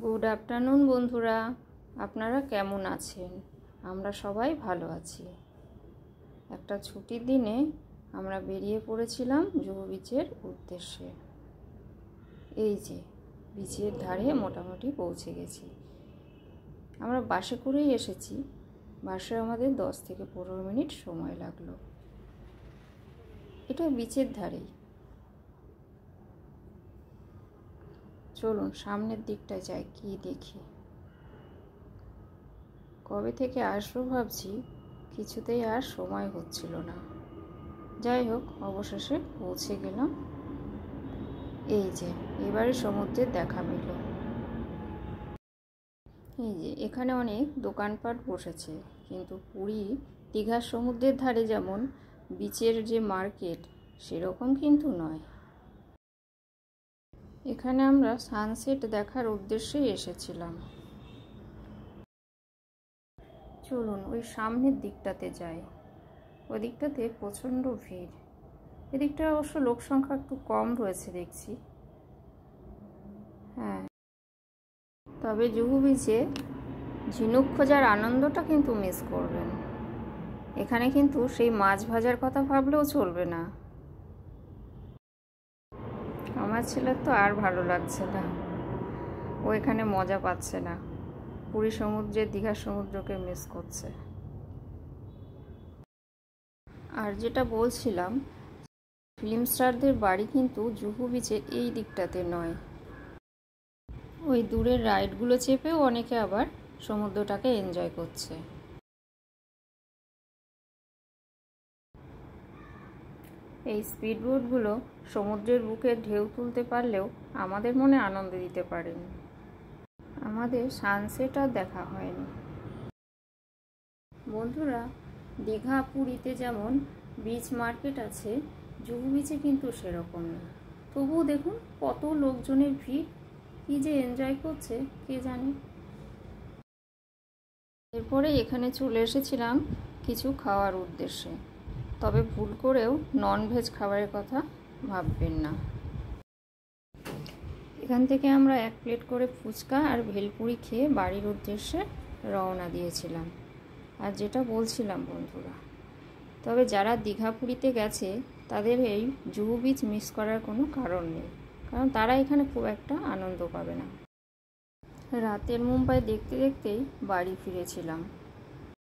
Good afternoon বন্ধুরা, আপনারা কেমন আছেন? আমরা সবাই ভালো আছি। একটা ছুটির দিনে আমরা বেরিয়ে পড়েছিলাম জুহু বিচের উদ্দেশ্যে। এই যে বিচের ধারে মোটামুটি পৌঁছে গেছি। আমরা বাসে করেই এসেছি। বাসে আমাদের 10 থেকে 15 মিনিট সময় লাগলো। এটা বিচের ধারেই। চলুন সামনের দিকটায় যাই, কি দেখি। কবে থেকে আসবো ভাবছি, কিছুতেই আর সময় হচ্ছিল না। যাই হোক, অবশেষে পৌঁছে গেলাম। এই যে এবারে সমুদ্রের দেখা মিলল। এই যে এখানে অনেক দোকানপাট বসেছে, কিন্তু পুরী দীঘার সমুদ্রের ধারে যেমন বিচের যে মার্কেট সেরকম কিন্তু নয়। এখানে আমরা সানসেট দেখার উদ্দেশ্যেই এসেছিলাম। চলুন ওই সামনের দিকটাতে যাই। ওই দিকটাতে প্রচণ্ড ভিড়। এদিকটা অবশ্য লোক সংখ্যা একটু কম রয়েছে দেখছি। হ্যাঁ, তবে জুহু বিচে ঝিনুক খোঁজার আনন্দটা কিন্তু মিস করবেন। এখানে কিন্তু সেই মাছ ভাজার কথা ভাবলেও চলবে না। আমার ছেলের তো আর ভালো লাগছে না, ও এখানে মজা পাচ্ছে না। পুরী সমুদ্রের দীঘার সমুদ্রকে মিস করছে। আর যেটা বলছিলাম, ফিল্ম স্টারদের বাড়ি কিন্তু জুহু বিচের এই দিকটাতে নয়। ওই দূরের রাইডগুলো চেপেও অনেকে আবার সমুদ্রটাকে এনজয় করছে। এই স্পিডবোটগুলো সমুদ্রের বুকে ঢেউ তুলতে পারলেও আমাদের মনে আনন্দ দিতে পারেনি। আমাদের সানসেট আর দেখা হয়নি। বন্ধুরা, দীঘা পুরীতে যেমন বিচ মার্কেট আছে, জুহু বিচে কিন্তু সেরকম না। তবুও দেখুন কত লোকজনের ভিড়, কি যে এনজয় করছে কে জানে। এরপরে এখানে চলে এসেছিলাম কিছু খাওয়ার উদ্দেশ্যে, তবে ভুল করেও ননভেজ খাবারের কথা ভাববেন না। এখান থেকে আমরা 1 প্লেট করে ফুচকা আর ভেলপুরি খেয়ে বাড়ির উদ্দেশ্যে রওনা দিয়েছিলাম। আর যেটা বলছিলাম বন্ধুরা, তবে যারা দীঘা পুরীতে গেছে তাদের এই জুহু বিচ মিস করার কোনো কারণ নেই, কারণ তারা এখানে খুব একটা আনন্দ পাবে না। রাতের মুম্বাই দেখতে দেখতেই বাড়ি ফিরেছিলাম।